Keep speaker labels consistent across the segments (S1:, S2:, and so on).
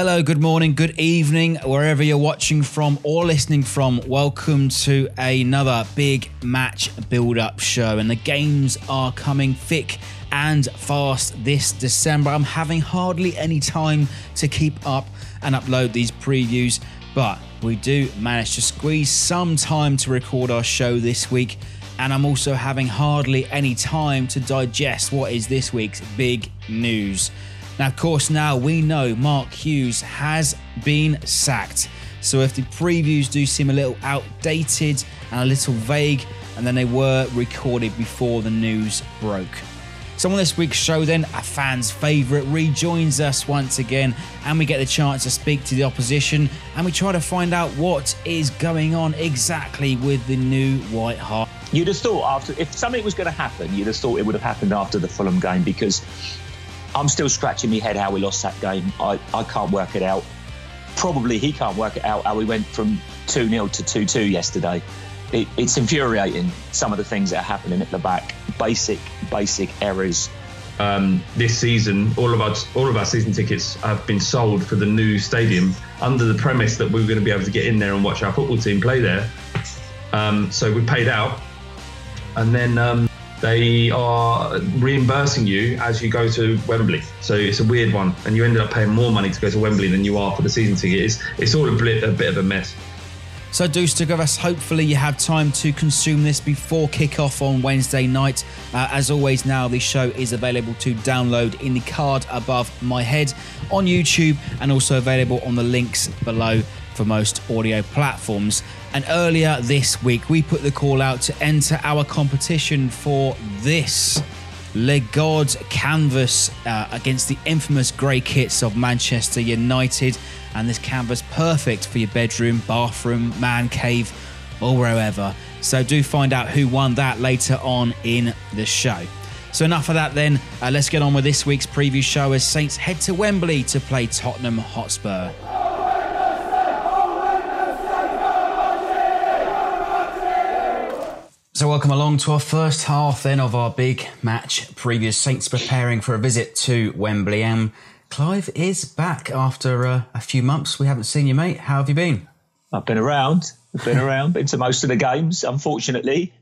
S1: Hello, good morning, good evening, wherever you're watching from or listening from. Welcome to another big match build-up show, and the games are coming thick and fast this December. I'm having hardly any time to keep up and upload these previews, but we do manage to squeeze some time to record our show this week, and I'm also having hardly any time to digest what is this week's big news. Now, of course, now we know Mark Hughes has been sacked. So if the previews do seem a little outdated and a little vague, and then they were recorded before the news broke. So on this week's show then, a fan's favourite rejoins us once again, and we get the chance to speak to the opposition, and we try to find out what is going on exactly with the new White Hart.
S2: You'd have thought if something was going to happen, you'd have thought it would have happened after the Fulham game, because I'm still scratching my head how we lost that game. I can't work it out. Probably he can't work it out how we went from 2-0 to 2-2 yesterday. It's infuriating, some of the things that are happening at the back. Basic errors.
S3: This season, all of our season tickets have been sold for the new stadium under the premise that we were going to be able to get in there and watch our football team play there. So we paid out, and then they are reimbursing you as you go to Wembley. So it's a weird one, and you ended up paying more money to go to Wembley than you are for the season ticket. It's all a bit of a mess.
S1: So do stick with us. Hopefully you have time to consume this before kick-off on Wednesday night. As always now, this show is available to download in the card above my head on YouTube, and also available on the links below for most audio platforms. And earlier this week, we put the call out to enter our competition for this Le God canvas against the infamous grey kits of Manchester United. And this canvas perfect for your bedroom, bathroom, man cave, or wherever. So do find out who won that later on in the show. So enough of that then. Let's get on with this week's preview show as Saints head to Wembley to play Tottenham Hotspur. So welcome along to our first half then of our big match preview. Saints preparing for a visit to Wembley. Clive is back after a few months. We haven't seen you, mate. How have you been?
S2: I've been around. Been to most of the games, unfortunately.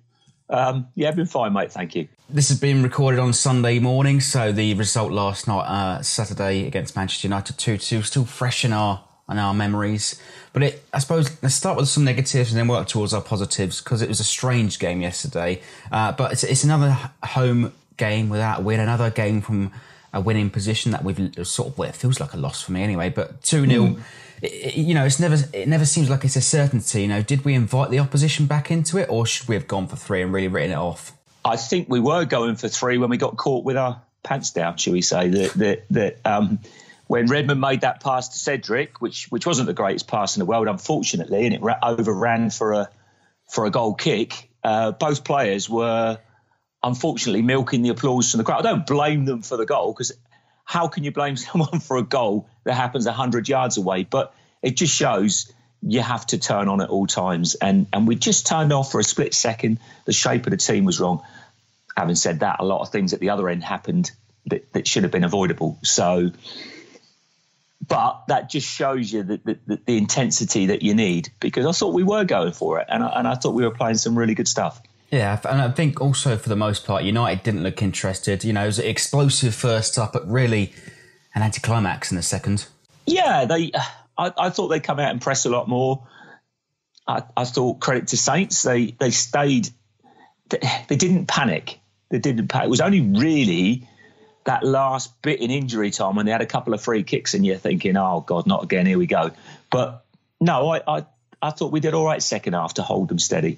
S2: I've been fine, mate. Thank you.
S1: This has been recorded on Sunday morning, so the result last night, Saturday against Manchester United 2-2, still fresh in our memories. But I suppose let's start with some negatives and then work towards our positives, because it was a strange game yesterday. But it's another home game without a win, another game from a winning position that we've sort of, well, it feels like a loss for me anyway, but 2-0, it never seems like it's a certainty. Did we invite the opposition back into it, or should we have gone for 3 and really written it off? I
S2: think we were going for 3 when we got caught with our pants down, shall we say, that when Redmond made that pass to Cedric, which wasn't the greatest pass in the world, unfortunately, and it overran for a goal kick, both players were unfortunately milking the applause from the crowd. I don't blame them for the goal, because how can you blame someone for a goal that happens 100 yards away? But it just shows you have to turn on at all times. And we just turned off for a split second. The shape of the team was wrong. Having said that, a lot of things at the other end happened that should have been avoidable. So, but that just shows you the intensity that you need, because I thought we were going for it, and I thought we were playing some really good stuff.
S1: Yeah, and I think also for the most part, United didn't look interested. It was an explosive first up, but really an anticlimax in the second. Yeah,
S2: I thought they'd come out and press a lot more. I thought, credit to Saints, they stayed. They didn't panic. It was only really that last bit in injury time when they had a couple of free kicks, and you're thinking, oh God, not again, here we go. But no, I thought we did all right second half to hold them steady.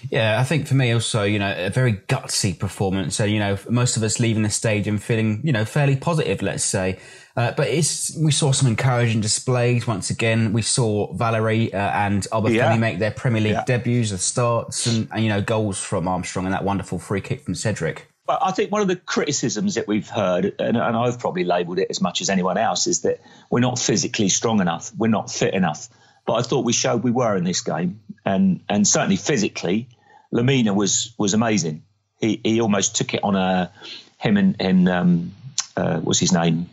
S1: Yeah, I think for me also, a very gutsy performance. So, most of us leaving the stadium feeling, fairly positive, let's say. But we saw some encouraging displays once again. We saw Valerie and Obafemi make their Premier League debuts, the starts, and goals from Armstrong and that wonderful free kick from Cedric.
S2: But I think one of the criticisms that we've heard, and I've probably labelled it as much as anyone else, is that we're not physically strong enough. We're not fit enough. But I thought we showed we were in this game, and certainly physically, Lamina was amazing. He almost took it on him and what's his name,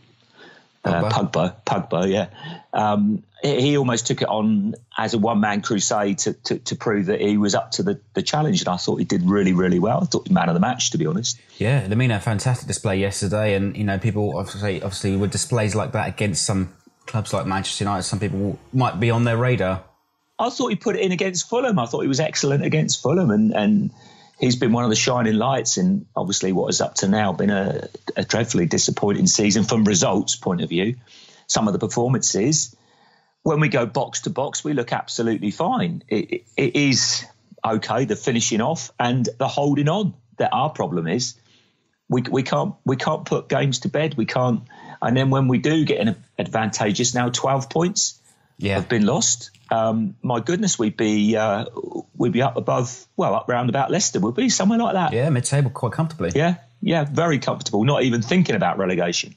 S2: Pogba, yeah. He almost took it on as a one-man crusade to prove that he was up to the challenge, and I thought he did really, really well. I thought he was man of the match, to be honest.
S1: Yeah, Lamina, fantastic display yesterday, and people obviously with displays like that against some clubs like Manchester United, some people might be on their radar.
S2: I thought he put it in against Fulham. I thought he was excellent against Fulham, and he's been one of the shining lights in obviously what has up to now been a dreadfully disappointing season from results point of view. Some of the performances, when we go box to box, we look absolutely fine. It is okay, the finishing off and the holding on that our problem is. We can't put games to bed. We can't. And then when we do get an advantageous, now 12 points have been lost. My goodness, we'd be up above, up round about Leicester, would be somewhere like that.
S1: Yeah, mid-table quite comfortably.
S2: Yeah, very comfortable. Not even thinking about relegation.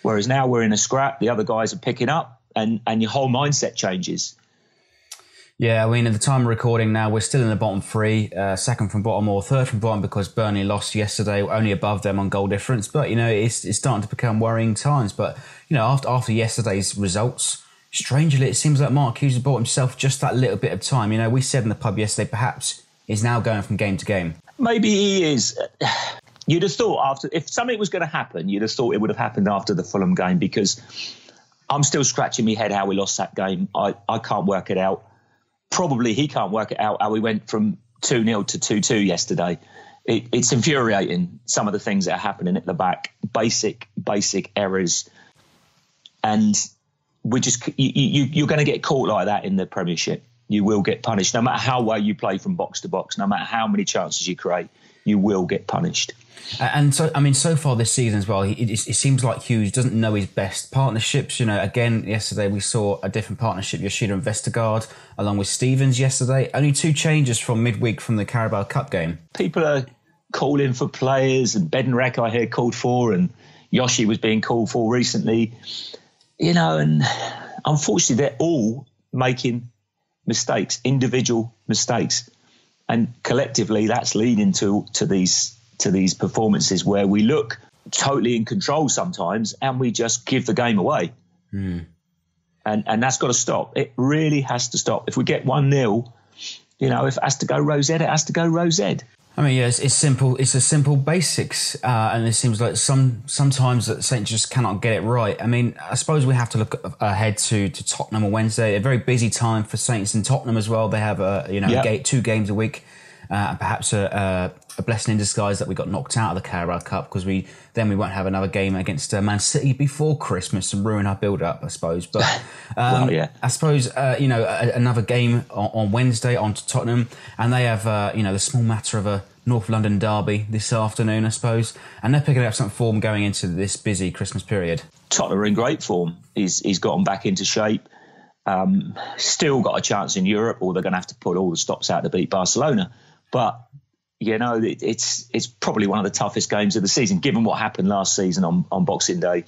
S2: Whereas now we're in a scrap. The other guys are picking up, and your whole mindset changes.
S1: Yeah, I mean, at the time of recording now, we're still in the bottom three, second from bottom or third from bottom because Burnley lost yesterday, only above them on goal difference. But, it's starting to become worrying times. But, after yesterday's results, strangely, it seems like Mark Hughes has bought himself just that little bit of time. We said in the pub yesterday, perhaps he's now going from game to game.
S2: Maybe he is. You'd have thought if something was going to happen, you'd have thought it would have happened after the Fulham game, because I'm still scratching my head how we lost that game. I can't work it out. Probably he can't work it out how we went from 2-0 to 2-2 yesterday. It's infuriating, some of the things that are happening at the back. Basic errors. And you're going to get caught like that in the Premiership. You will get punished. No matter how well you play from box to box, no matter how many chances you create, you will get punished.
S1: And so, so far this season as well, it seems like Hughes doesn't know his best partnerships. Again, yesterday we saw a different partnership, Yoshida and Vestergaard, along with Stevens yesterday. Only 2 changes from midweek from the Carabao Cup game.
S2: People are calling for players, and Bednarek I hear called for, and Yoshi was being called for recently. And unfortunately they're all making mistakes, individual mistakes. And collectively that's leading to these performances where we look totally in control sometimes and we just give the game away. And that's got to stop. It really has to stop. If we get 1-0, if it has to go Rose Ed, it has to go Rose Ed.
S1: It's simple. It's a simple basics, and it seems like sometimes that Saints just cannot get it right. I suppose we have to look ahead to Tottenham on Wednesday. A very busy time for Saints in Tottenham as well. They have 2 games a week, and perhaps a blessing in disguise that we got knocked out of the Carabao Cup, because we won't have another game against Man City before Christmas and ruin our build-up, I suppose. But I suppose another game on Wednesday on to Tottenham, and they have the small matter of a North London derby this afternoon, I suppose, and they're picking up some form going into this busy Christmas period.
S2: Tottenham are in great form. He's gotten back into shape. Still got a chance in Europe, or they're going to have to put all the stops out to beat Barcelona. But it's probably one of the toughest games of the season, given what happened last season on Boxing Day.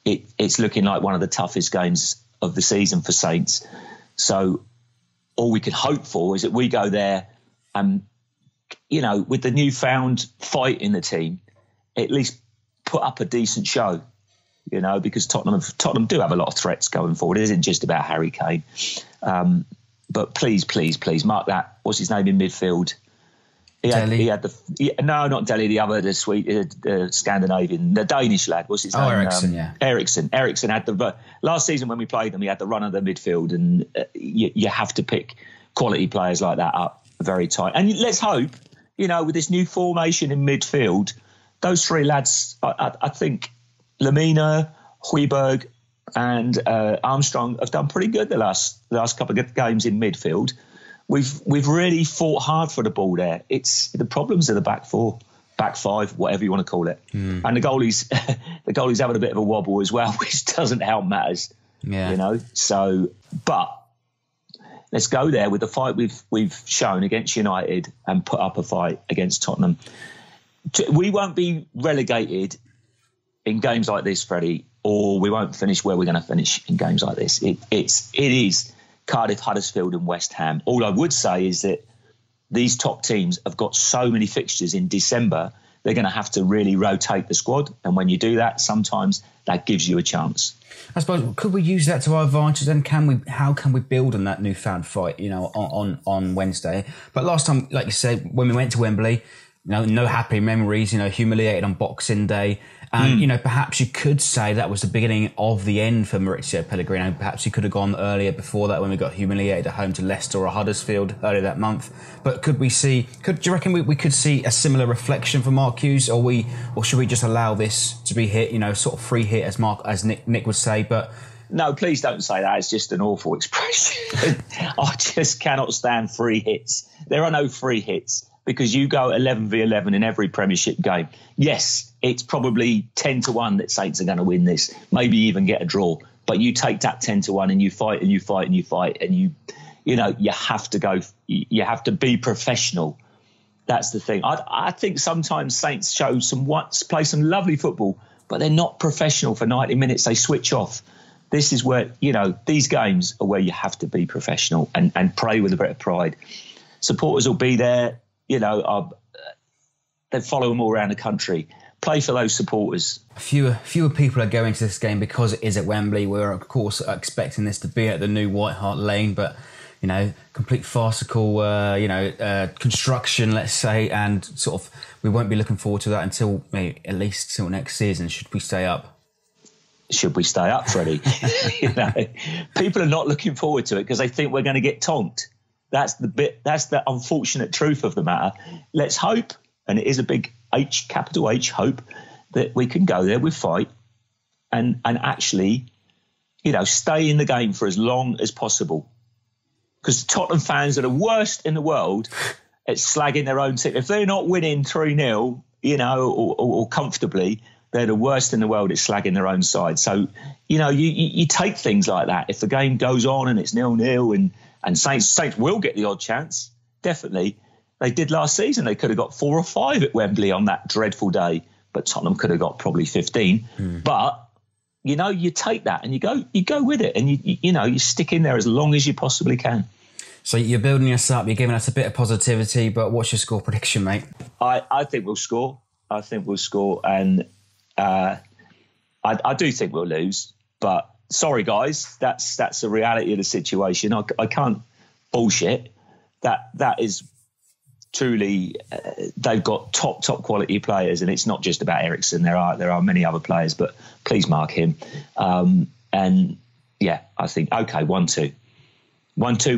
S2: It's looking like one of the toughest games of the season for Saints. So all we can hope for is that we go there and, with the newfound fight in the team, at least put up a decent show, because Tottenham do have a lot of threats going forward. It isn't just about Harry Kane. But please, mark that. What's his name in midfield? Not Dele, the sweet Scandinavian, the Danish lad. What's his name?
S1: Eriksen,
S2: Eriksen had the last season when we played them. He had the run of the midfield, and you have to pick quality players like that up very tight. And let's hope, with this new formation in midfield, those 3 lads, I think Lamina, Højbjerg, and Armstrong have done pretty good the last couple of games in midfield. We've really fought hard for the ball there. It's the problems of the back 4, back 5, whatever you want to call it. And the goalie's having a bit of a wobble as well, which doesn't help matters. So, but let's go there with the fight we've shown against United and put up a fight against Tottenham. We won't be relegated in games like this, Freddie, or we won't finish where we're going to finish in games like this. It is Cardiff, Huddersfield and West Ham. All I would say is that these top teams have got so many fixtures in December they're going to have to really rotate the squad. And when you do that, sometimes that gives you a chance.
S1: I suppose, could we use that to our advantage then? How can we build on that newfound fight, on Wednesday? But last time, like you said, when we went to Wembley, no happy memories, humiliated on Boxing Day. And, perhaps you could say that was the beginning of the end for Maurizio Pellegrino. Perhaps he could have gone earlier before that when we got humiliated at home to Leicester or Huddersfield earlier that month. But do you reckon we could see a similar reflection from Mark Hughes, or should we just allow this to be hit, sort of free hit as Nick would say? But
S2: no, please don't say that. It's just an awful expression. I just cannot stand free hits. There are no free hits, because you go 11v11 in every Premiership game. Yes, it's probably 10-1 that Saints are going to win this, maybe even get a draw. But you take that 10-1 and you fight and you fight and you fight, and you have to go. You have to be professional. That's the thing. I think sometimes Saints play some lovely football, but they're not professional for 90 minutes. They switch off. This is where these games are where you have to be professional and play with a bit of pride. Supporters will be there. They follow them all around the country. Play for those supporters.
S1: Fewer people are going to this game because it is at Wembley. We're, of course, expecting this to be at the new White Hart Lane, but, complete farcical, construction, let's say, and sort of we won't be looking forward to that until at least till next season. Should we stay up?
S2: Should we stay up, Freddie? People are not looking forward to it because they think we're going to get tonked. That's the unfortunate truth of the matter. Let's hope, and it is a big H, capital H, hope, that we can go there with fight and actually, stay in the game for as long as possible. Because Tottenham fans are the worst in the world at slagging their own team. If they're not winning 3-0, or comfortably, they're the worst in the world at slagging their own side. So, you take things like that. If the game goes on and it's 0-0 and Saints will get the odd chance, definitely. They did last season. They could have got 4 or 5 at Wembley on that dreadful day, but Tottenham could have got probably 15. But, you take that and you go with it, and you stick in there as long as you possibly can.
S1: So you're building us up, you're giving us a bit of positivity, but what's your score prediction, mate?
S2: I think we'll score. And I do think we'll lose, but sorry, guys, that's the reality of the situation. I can't bullshit. That is truly, they've got top quality players, and it's not just about Eriksen. There are many other players, but please mark him. And yeah, I think 1-2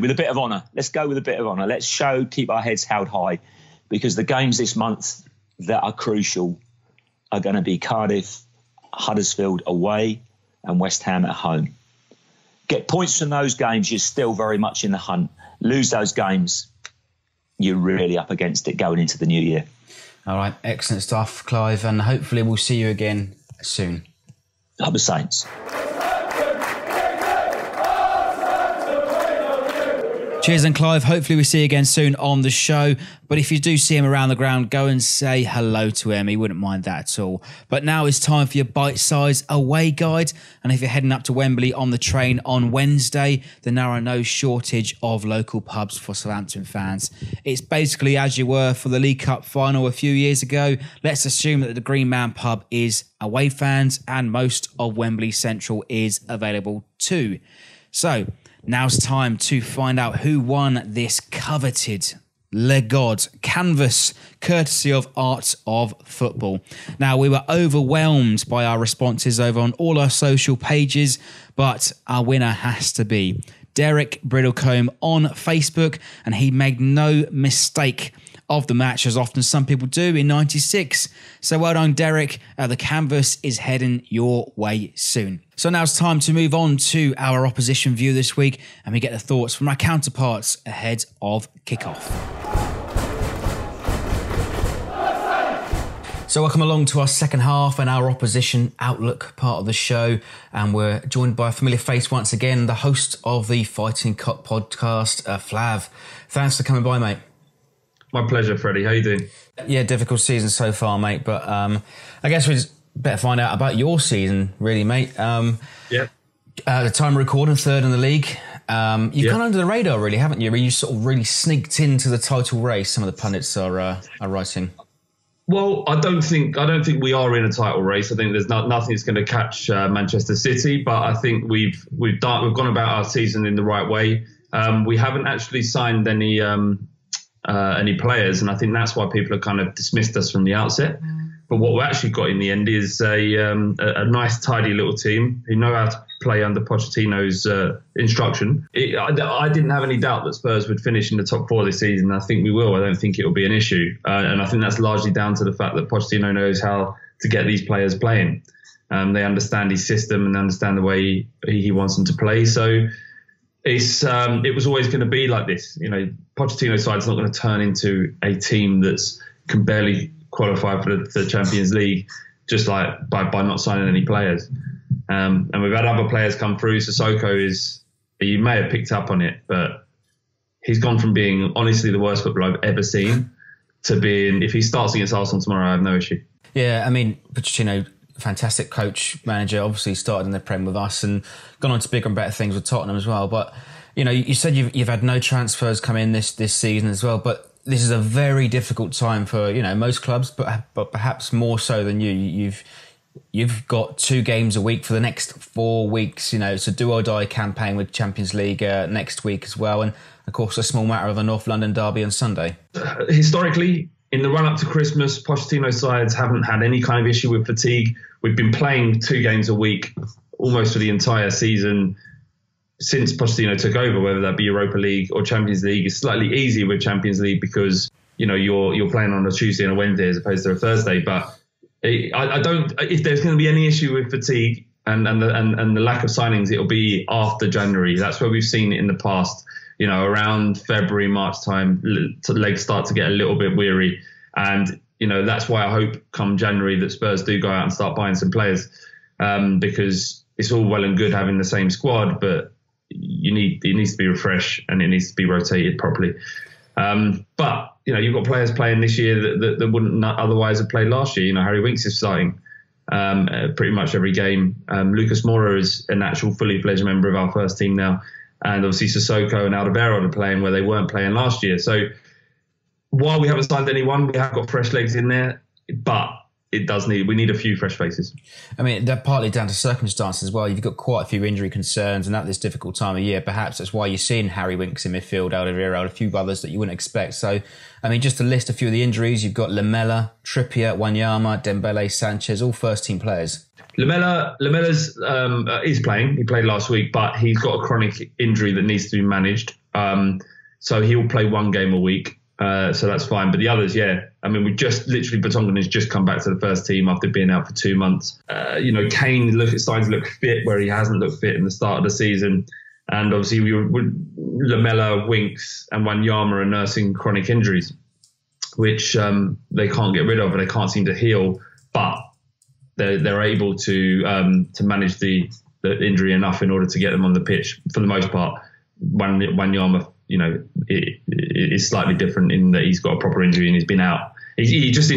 S2: with a bit of honour. Let's go with a bit of honour. Let's keep our heads held high, because the games this month that are crucial are going to be Cardiff, Huddersfield away, and West Ham at home. Get points from those games, you're still very much in the hunt. Lose those games, you're really up against it going into the new year.
S1: All right, excellent stuff, Clive, and hopefully we'll see you again soon.
S2: Up the Saints.
S1: Cheers, and Clive, hopefully we see you again soon on the show. But if you do see him around the ground, go and say hello to him. He wouldn't mind that at all. But now it's time for your bite-sized away guide. And if you're heading up to Wembley on the train on Wednesday, then there are no shortage of local pubs for Southampton fans. It's basically as you were for the League Cup final a few years ago. Let's assume that the Green Man pub is away fans, and most of Wembley Central is available too. So now's time to find out who won this coveted Le God canvas, courtesy of Art of Football. Now, we were overwhelmed by our responses over on all our social pages, but our winner has to be Derek Briddlecombe on Facebook, and he made no mistake of the match, as often some people do in 96. So well done, Derek. The canvas is heading your way soon. So now it's time to move on to our opposition view this week, and we get the thoughts from our counterparts ahead of kickoff. So welcome along to our second half and our opposition outlook part of the show, and we're joined by a familiar face once again, the host of the Fighting Cock podcast, Flav. Thanks for coming by, mate.
S3: My pleasure, Freddie. How you doing?
S1: Yeah, difficult season so far, mate. But I guess we just better find out about your season, really, mate.
S3: Yeah.
S1: The time of recording, third in the league. You've gone under the radar, really, haven't you? You sort of really sneaked into the title race, some of the pundits are writing.
S3: Well, I don't think we are in a title race. I think there's nothing that's going to catch Manchester City, but I think we've gone about our season in the right way. We haven't actually signed any players, and I think that's why people have kind of dismissed us from the outset. But what we actually got in the end is a nice, tidy little team who know how to play under Pochettino's instruction. I didn't have any doubt that Spurs would finish in the top 4 this season. I think we will. I don't think it will be an issue. And I think that's largely down to the fact that Pochettino knows how to get these players playing. They understand his system and understand the way he wants them to play. So it was always going to be like this. Pochettino's side's not going to turn into a team that's can barely qualify for the Champions League just like by not signing any players. And we've had other players come through. Sissoko you may have picked up on it, but he's gone from being honestly the worst footballer I've ever seen to being, if he starts against Arsenal tomorrow, I have no issue.
S1: Yeah, I mean, Pochettino, fantastic coach, manager, obviously started in the Prem with us and gone on to bigger and better things with Tottenham as well. But, you said you've had no transfers come in this season as well, but this is a very difficult time for, most clubs, but perhaps more so than you. You've got 2 games a week for the next 4 weeks. It's a do or die campaign with Champions League next week as well, and of course a small matter of a North London derby on Sunday.
S3: Historically, in the run-up to Christmas, Pochettino sides haven't had any kind of issue with fatigue. We've been playing 2 games a week almost for the entire season since Pochettino took over, whether that be Europa League or Champions League. It's slightly easier with Champions League because you're playing on a Tuesday and a Wednesday as opposed to a Thursday. But I don't. If there's going to be any issue with fatigue and the lack of signings, it'll be after January. That's where we've seen it in the past. Around February, March time, legs start to get a little bit weary, and that's why I hope come January that Spurs do go out and start buying some players, because it's all well and good having the same squad, but it needs to be refreshed and it needs to be rotated properly. But you've got players playing this year that wouldn't otherwise have played last year. Harry Winks is starting pretty much every game. Lucas Moura is an actual fully fledged member of our first team now, and obviously Sissoko and Alderweireld are playing where they weren't playing last year. So while we haven't signed anyone, we have got fresh legs in there, but we need a few fresh faces. I
S1: mean, they're partly down to circumstances as well. You've got quite a few injury concerns, and at this difficult time of year, perhaps that's why you're seeing Harry Winks in midfield, Alderweireld, a few others that you wouldn't expect. So, I mean, just to list a few of the injuries, you've got Lamela, Trippier, Wanyama, Dembele, Sanchez, all first-team players.
S3: Lamela's is playing. He played last week, but he's got a chronic injury that needs to be managed. So he'll play 1 game a week. So that's fine. But the others, yeah. I mean, we just literally, Vertonghen has just come back to the first team after being out for 2 months. Kane starting to look fit where he hasn't looked fit in the start of the season. And obviously, Lamela, Winks and Wanyama are nursing chronic injuries, which they can't get rid of and they can't seem to heal. But they're able to manage the injury enough in order to get them on the pitch for the most part. Wanyama, it is slightly different in that he's got a proper injury and he's been out. He just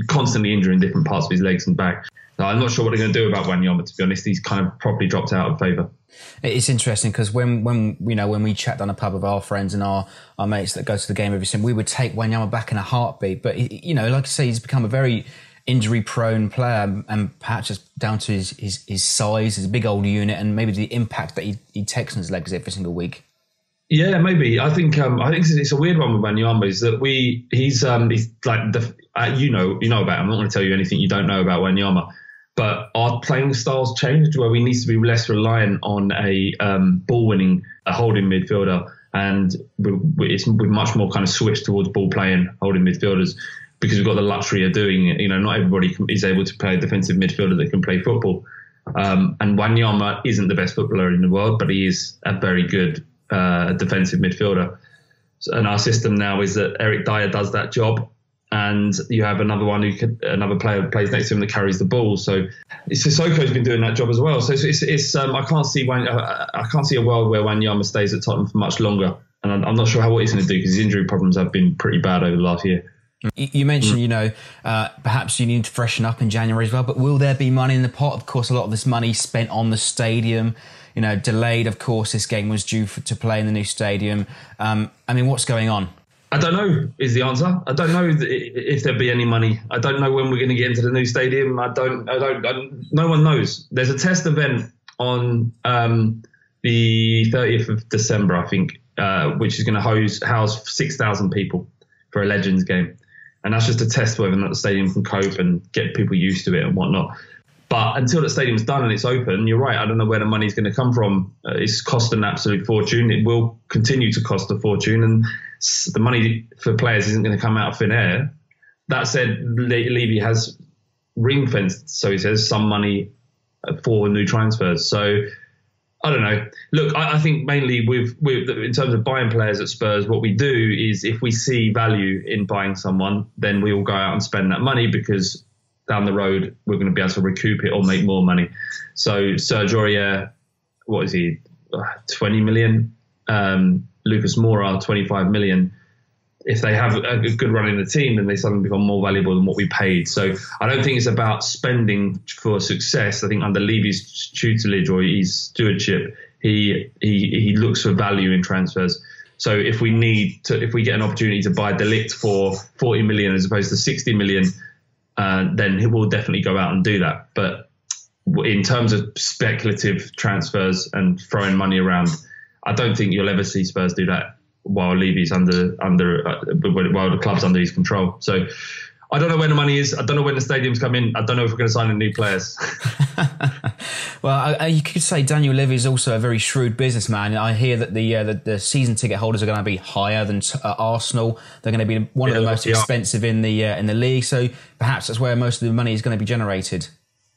S3: constantly injuring different parts of his legs and back. So I'm not sure what they're going to do about Wanyama, to be honest. He's kind of properly dropped out of favour.
S1: It's interesting because when we chat down a pub with our friends and our mates that go to the game every season, we would take Wanyama back in a heartbeat. But, like I say, he's become a very injury-prone player, and perhaps just down to his size, his big old unit, and maybe the impact that he takes on his legs every single week. Yeah,
S3: maybe. I think it's a weird one with Wanyama is that he's like you know about him. I'm not going to tell you anything you don't know about Wanyama, but our playing styles changed where we need to be less reliant on a holding midfielder, and we've much more kind of switched towards ball playing holding midfielders because we've got the luxury of doing it. Not everybody is able to play a defensive midfielder that can play football, and Wanyama isn't the best footballer in the world, but he is a very good defensive midfielder. And our system now is that Eric Dyer does that job, and you have another player who plays next to him that carries the ball. So Sissoko's been doing that job as well. So it's I can't see a world where Wanyama stays at Tottenham for much longer, and I'm not sure what he's going to do because his injury problems have been pretty bad over the last year.
S1: You mentioned, perhaps you need to freshen up in January as well, but will there be money in the pot? Of course, a lot of this money spent on the stadium, delayed. Of course, this game was due to play in the new stadium. What's going on?
S3: I don't know is the answer. I don't know if there'll be any money. I don't know when we're going to get into the new stadium. No one knows. There's a test event on the 30th of December, I think, which is going to house 6,000 people for a Legends game. And that's just a test whether or not the stadium can cope and get people used to it and whatnot. But until the stadium's done and it's open, you're right. I don't know where the money's going to come from. It's cost an absolute fortune. It will continue to cost a fortune. And the money for players isn't going to come out of thin air. That said, Levy has ring-fenced, so he says, some money for new transfers. So I don't know. Look, I think mainly with in terms of buying players at Spurs, what we do is if we see value in buying someone, then we will go out and spend that money because down the road we're going to be able to recoup it or make more money. So Serge Aurier, what is he, 20 million? Lucas Moura, 25 million. If they have a good run in the team, then they suddenly become more valuable than what we paid. So I don't think it's about spending for success. I think under Levy's tutelage or his stewardship, he looks for value in transfers. So if we get an opportunity to buy De Ligt for 40 million as opposed to 60 million, then he will definitely go out and do that. But in terms of speculative transfers and throwing money around, I don't think you'll ever see Spurs do that while Levy's while the club's under his control. So I don't know when the money is. I don't know when the stadiums come in. I don't know if we're going to sign any new players.
S1: Well, you could say Daniel Levy is also a very shrewd businessman. I hear that the season ticket holders are going to be higher than Arsenal. They're going to be one of the most expensive in the league. So perhaps that's where most of the money is going to be generated.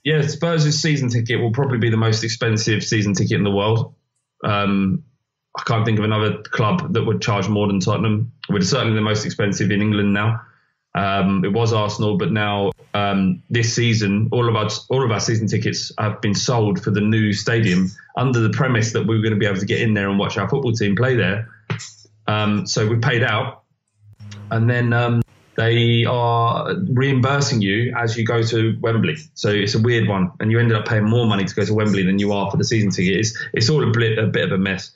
S1: Yeah,
S3: Spurs' season ticket will probably be the most expensive season ticket in the world. I can't think of another club that would charge more than Tottenham. We're certainly the most expensive in England now. It was Arsenal, but now this season, all of our season tickets have been sold for the new stadium under the premise that we were going to be able to get in there and watch our football team play there. So we paid out, and then they are reimbursing you as you go to Wembley. So it's a weird one, and you ended up paying more money to go to Wembley than you are for the season ticket. It's all a bit of a mess.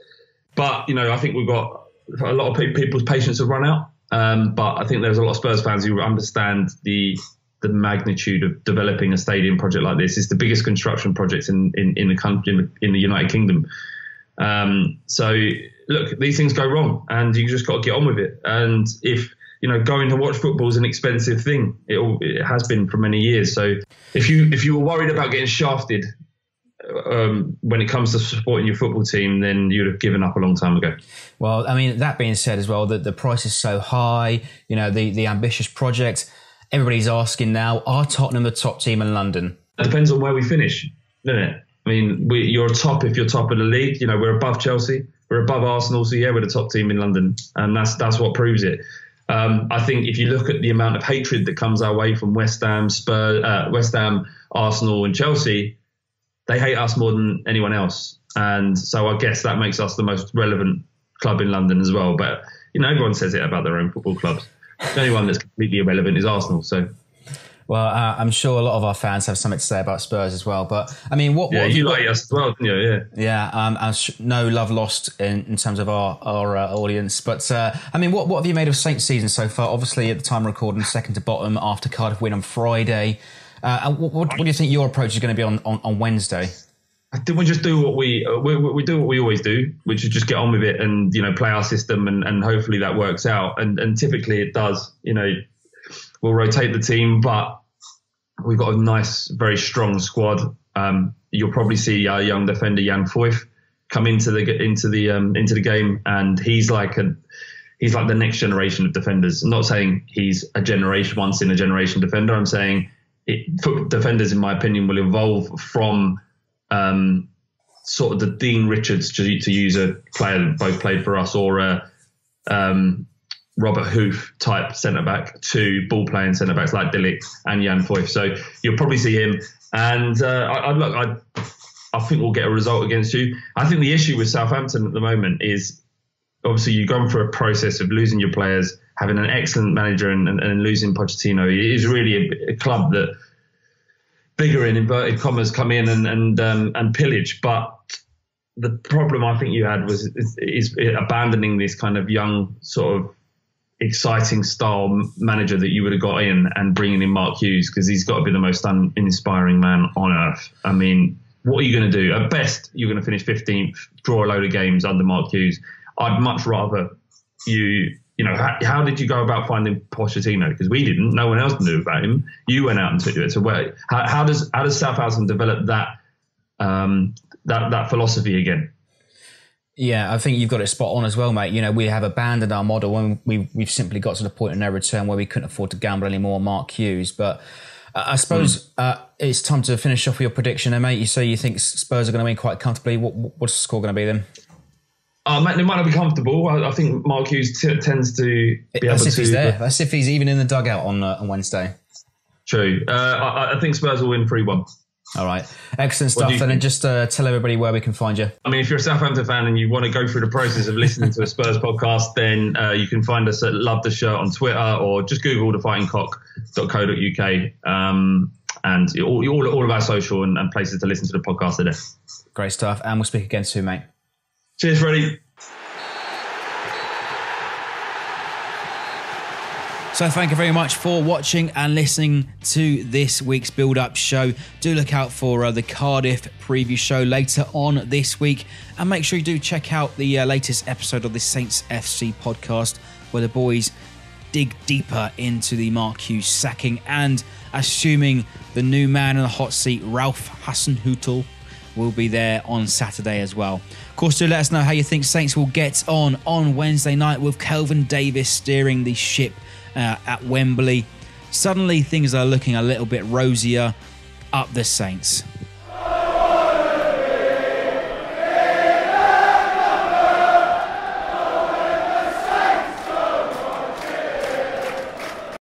S3: But, I think we've got a lot of people's patience have run out. But I think there's a lot of Spurs fans who understand the magnitude of developing a stadium project like this. It's the biggest construction project in the country, in the United Kingdom. So, look, these things go wrong and you just got to get on with it. And if, going to watch football is an expensive thing, it has been for many years. So if you were worried about getting shafted, when it comes to supporting your football team, then you'd have given up a long time ago.
S1: Well, I mean, that being said as well, that the price is so high, the ambitious project, everybody's asking now, are Tottenham the top team in London?
S3: It depends on where we finish, doesn't it? I mean, you're top if you're top of the league. We're above Chelsea, we're above Arsenal, so yeah, we're the top team in London, and that's what proves it. I think if you look at the amount of hatred that comes our way from West Ham, Arsenal and Chelsea, they hate us more than anyone else. And so I guess that makes us the most relevant club in London as well. But, everyone says it about their own football clubs. The only one that's completely irrelevant is Arsenal. So,
S1: well, I'm sure a lot of our fans have something to say about Spurs as well. But, I mean, what
S3: you like us as well, didn't you? Yeah.
S1: Yeah, no love lost in terms of our audience. But, I mean, what have you made of Saints' season so far? Obviously, at the time of recording, second to bottom after Cardiff win on Friday. What do you think your approach is going to be on Wednesday?
S3: I think we just do what we do what we always do, which is just get on with it and play our system and hopefully that works out. And typically it does. We'll rotate the team, but we've got a nice, very strong squad. You'll probably see our young defender Jan Foyth come into the game, and he's like the next generation of defenders. I'm not saying he's once in a generation defender. I'm saying defenders, in my opinion, will evolve from sort of the Dean Richards, to use a player that both played for us, or a Robert Hoof type centre-back, to ball-playing centre-backs like De Ligt and Jan Foyth. So you'll probably see him. And I think we'll get a result against you. I think the issue with Southampton at the moment is obviously you've gone through a process of losing your players, having an excellent manager and losing Pochettino. It is really a club that bigger in inverted commas come in and pillage. But the problem I think you had is abandoning this kind of young sort of exciting style manager that you would have got in, and bringing in Mark Hughes, because he's got to be the most uninspiring man on earth. I mean, what are you going to do? At best, you're going to finish 15th, draw a load of games under Mark Hughes. I'd much rather you know, how did you go about finding Pochettino? Because we didn't. No one else knew about him. You went out and took it. So how does Southampton develop that philosophy again?
S1: Yeah, I think you've got it spot on as well, mate. You know, we have abandoned our model and we've simply got to the point of no return where we couldn't afford to gamble anymore on Mark Hughes. But I suppose it's time to finish off with your prediction, mate. You say you think Spurs are going to win quite comfortably. What's the score going to be then?
S3: Mate, they might not be comfortable. I think Mark Hughes tends to be able to...
S1: That's if he's there. That's if he's even in the dugout on Wednesday.
S3: True. I think Spurs will win 3-1.
S1: All right. Excellent stuff. And then just tell everybody where we can find you.
S3: I mean, if you're a Southampton fan and you want to go through the process of listening to a Spurs podcast, then you can find us at Love the Shirt on Twitter, or just Google thefightingcock.co.uk. And all of our social and places to listen to the podcast are there.
S1: Great stuff. And we'll speak again soon, mate.
S3: Cheers, Freddie.
S1: So thank you very much for watching and listening to this week's build-up show. Do look out for the Cardiff preview show later on this week. And make sure you do check out the latest episode of the Saints FC podcast, where the boys dig deeper into the Mark Hughes sacking and assuming the new man in the hot seat, Ralph Hasenhüttl, will be there on Saturday as well. Of course, do let us know how you think Saints will get on Wednesday night with Kelvin Davis steering the ship at Wembley. Suddenly things are looking a little bit rosier up the Saints.